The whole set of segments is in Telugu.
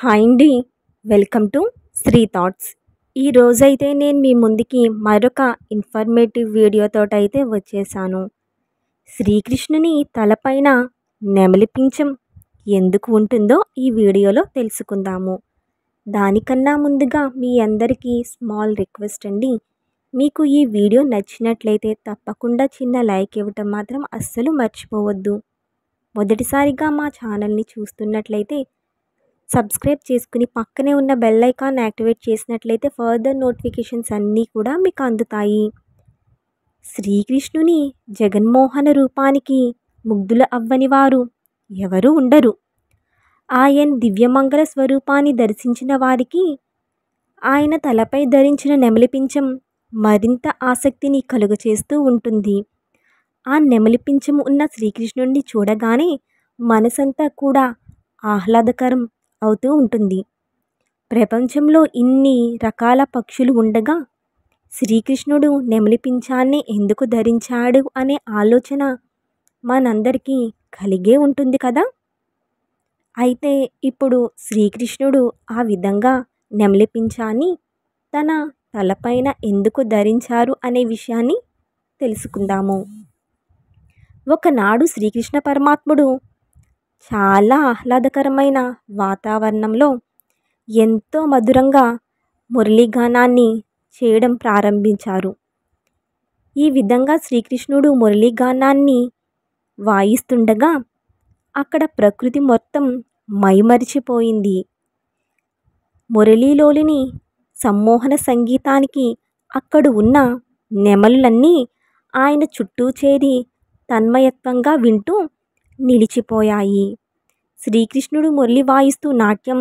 హాయ్ అండి. Welcome to Sri thoughts. ఈరోజైతే నేను మీ ముందుకి మరొక ఇన్ఫర్మేటివ్ వీడియోతోటైతే వచ్చేసాను. శ్రీకృష్ణుని తలపైన నెమలి పింఛం ఎందుకు ఉంటుందో ఈ వీడియోలో తెలుసుకుందాము. దానికన్నా ముందుగా మీ అందరికీ స్మాల్ రిక్వెస్ట్ అండి. మీకు ఈ వీడియో నచ్చినట్లయితే తప్పకుండా చిన్న లైక్ ఇవ్వటం మాత్రం అస్సలు మర్చిపోవద్దు. మొదటిసారిగా మా ఛానల్ని చూస్తున్నట్లయితే సబ్స్క్రైబ్ చేసుకుని పక్కనే ఉన్న బెల్ ఐకాన్ యాక్టివేట్ చేసినట్లయితే ఫర్దర్ నోటిఫికేషన్స్ అన్నీ కూడా మీకు అందుతాయి. శ్రీకృష్ణుని జగన్మోహన రూపానికి ముగ్ధులు అవ్వని వారు ఎవరూ ఉండరు. ఆయన దివ్యమంగళ స్వరూపాన్ని దర్శించిన వారికి ఆయన తలపై ధరించిన నెమలి పింఛం మరింత ఆసక్తిని కలుగచేస్తూ ఉంటుంది. ఆ నెమలి పింఛం ఉన్న శ్రీకృష్ణుడిని చూడగానే మనసంతా కూడా ఆహ్లాదకరం అవుతూ ఉంటుంది. ప్రపంచంలో ఇన్ని రకాల పక్షులు ఉండగా శ్రీకృష్ణుడు నెమలి పింఛాన్ని ఎందుకు ధరించాడు అనే ఆలోచన మనందరికీ కలిగే ఉంటుంది కదా. అయితే ఇప్పుడు శ్రీకృష్ణుడు ఆ విధంగా నెమలి పింఛాన్ని తన తలపైన ఎందుకు ధరించారు అనే విషయాన్ని తెలుసుకుందాము. ఒకనాడు శ్రీకృష్ణ పరమాత్ముడు చాలా ఆహ్లాదకరమైన వాతావరణంలో ఎంతో మధురంగా మురళీగానాన్ని చేయడం ప్రారంభించారు. ఈ విధంగా శ్రీకృష్ణుడు మురళీగానాన్ని వాయిస్తుండగా అక్కడ ప్రకృతి మొత్తం మైమరిచిపోయింది. మురళీలోలిని సమ్మోహన సంగీతానికి అక్కడ ఉన్న నెమలులన్నీ ఆయన చుట్టూ చేరి తన్మయత్వంగా వింటూ నిలిచిపోయాయి. శ్రీకృష్ణుడు మురళి వాయిస్తూ నాట్యం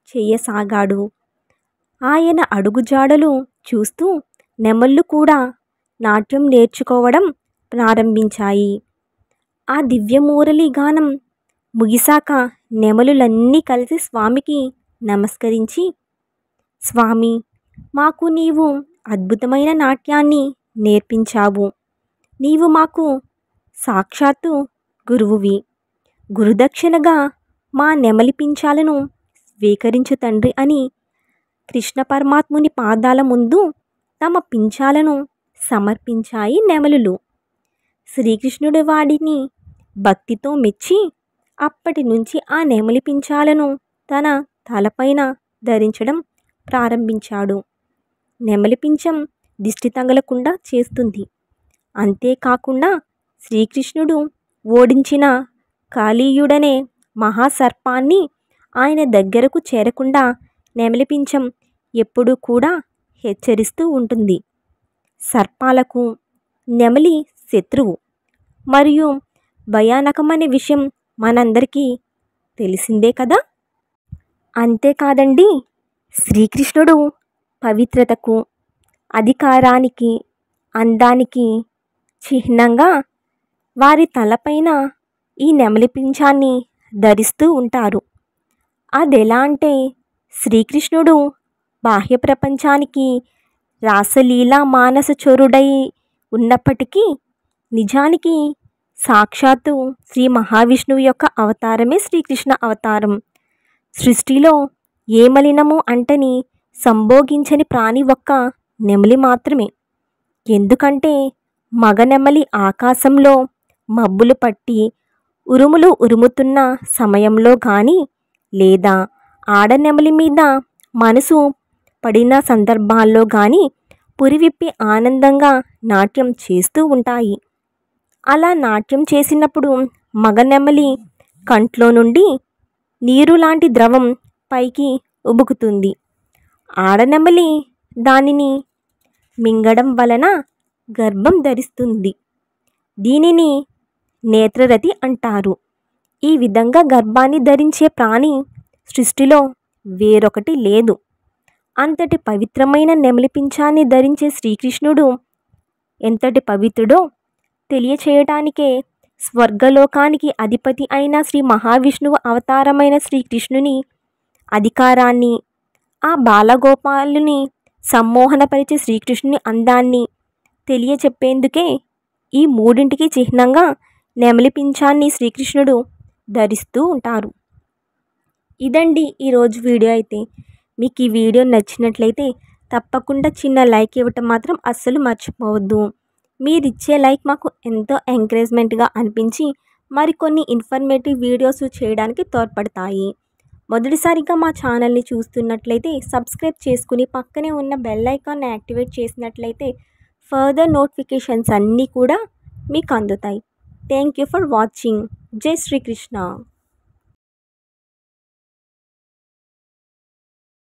చేయసాగాడు. ఆయన అడుగుజాడలు చూస్తూ నెమళ్ళు కూడా నాట్యం నేర్చుకోవడం ప్రారంభించాయి. ఆ దివ్య మురళి గానం ముగిశాక నెమలులన్నీ కలిసి స్వామికి నమస్కరించి, స్వామి, మాకు నీవు అద్భుతమైన నాట్యాన్ని నేర్పించావు. నీవు మాకు సాక్షాత్తు గురువువి. గురుదక్షిణగా మా నెమలి పింఛాలను స్వీకరించు తండ్రి అని కృష్ణ పరమాత్ముని పాదాల ముందు తమ పింఛాలను సమర్పించాయి నెమలులు. శ్రీకృష్ణుడు వాడిని భక్తితో మెచ్చి అప్పటి నుంచి ఆ నెమలి పింఛాలను తన తలపైన ధరించడం ప్రారంభించాడు. నెమలి పింఛం దిష్టి తగలకుండా చేస్తుంది. అంతేకాకుండా శ్రీకృష్ణుడు ఓడించిన కాళీయుడనే మహాసర్పాన్ని ఆయన దగ్గరకు చేరకుండా నెమలి పింఛం ఎప్పుడూ కూడా హెచ్చరిస్తూ ఉంటుంది. సర్పాలకు నెమలి శత్రువు మరియు భయానకమనే విషయం మనందరికీ తెలిసిందే కదా. అంతేకాదండి, శ్రీకృష్ణుడు పవిత్రతకు, అధికారానికి, అందానికి చిహ్నంగా వారి తలపైన ఈ నెమలి పింఛాన్ని ధరిస్తూ ఉంటారు. అదెలా అంటే, శ్రీకృష్ణుడు బాహ్య ప్రపంచానికి రాసలీలా మానసచరుడై ఉన్నప్పటికీ నిజానికి సాక్షాత్తు శ్రీ మహావిష్ణువు యొక్క అవతారమే శ్రీకృష్ణ అవతారం. సృష్టిలో ఏ మలినము అంటని సంభోగించని ప్రాణి ఒక్క నెమలి మాత్రమే. ఎందుకంటే మగ నెమలి ఆకాశంలో మబ్బులు పట్టి ఉరుములు ఉరుముతున్న సమయంలో కానీ లేదా ఆడనెమలి మీద మనసు పడిన సందర్భాల్లో కానీ పురివిప్పి ఆనందంగా నాట్యం చేస్తూ ఉంటాయి. అలా నాట్యం చేసినప్పుడు మగ నెమలి కంట్లో నుండి నీరు లాంటి ద్రవం పైకి ఉబుకుతుంది. ఆడనెమలి దానిని మింగడం వలన గర్భం ధరిస్తుంది. దీనిని నేత్రరతి అంటారు. ఈ విధంగా గర్భాన్ని ధరించే ప్రాణి సృష్టిలో వేరొకటి లేదు. అంతటి పవిత్రమైన నెమలి పింఛాన్ని ధరించే శ్రీకృష్ణుడు ఎంతటి పవిత్రుడో తెలియచేయటానికే స్వర్గలోకానికి అధిపతి అయిన శ్రీ మహావిష్ణువు అవతారమైన శ్రీకృష్ణుని అధికారాన్ని, ఆ బాలగోపాలుని సమ్మోహనపరిచే శ్రీకృష్ణుని అందాన్ని తెలియచెప్పేందుకే ఈ మూడింటికి చిహ్నంగా నెమలి పింఛాన్ని శ్రీకృష్ణుడు ధరిస్తూ ఉంటారు. ఇదండి ఈరోజు వీడియో అయితే. మీకు ఈ వీడియో నచ్చినట్లయితే తప్పకుండా చిన్న లైక్ ఇవ్వటం మాత్రం అస్సలు మర్చిపోవద్దు. మీరిచ్చే లైక్ మాకు ఎంతో ఎంకరేజ్మెంట్గా అనిపించి మరికొన్ని ఇన్ఫర్మేటివ్ వీడియోస్ చేయడానికి తోడ్పడతాయి. మొదటిసారిగా మా ఛానల్ని చూస్తున్నట్లయితే సబ్స్క్రైబ్ చేసుకుని పక్కనే ఉన్న బెల్ ఐకాన్ని యాక్టివేట్ చేసినట్లయితే ఫర్దర్ నోటిఫికేషన్స్ అన్నీ కూడా మీకు అందుతాయి. Thank you for watching. జై శ్రీకృష్ణ.